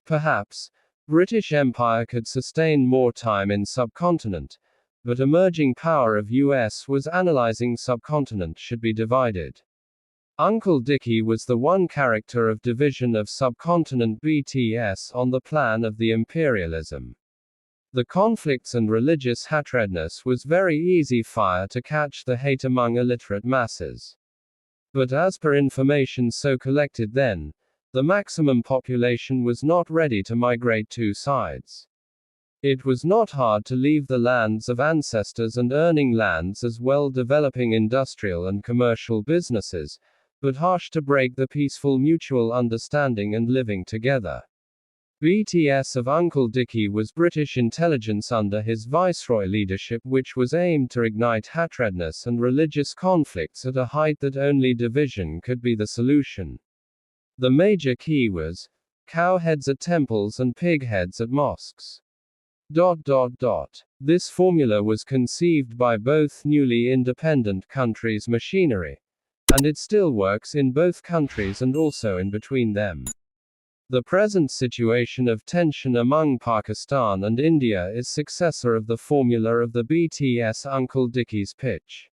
Perhaps, British Empire could sustain more time in subcontinent, but emerging power of US was analyzing subcontinent should be divided. Uncle Dickie was the one character of division of subcontinent BTS on the plan of the imperialism. The conflicts and religious hatredness was very easy fire to catch the hate among illiterate masses. But as per information so collected then, the maximum population was not ready to migrate two sides. It was not hard to leave the lands of ancestors and earning lands as well developing industrial and commercial businesses, but harsh to break the peaceful mutual understanding and living together. BTS of Uncle Dickie was British intelligence under his viceroy leadership, which was aimed to ignite hatredness and religious conflicts at a height that only division could be the solution. The major key was cow heads at temples and pig heads at mosques. This formula was conceived by both newly independent countries' machinery, and it still works in both countries and also in between them. The present situation of tension among Pakistan and India is successor of the formula of the BTS Uncle Dickie's pitch.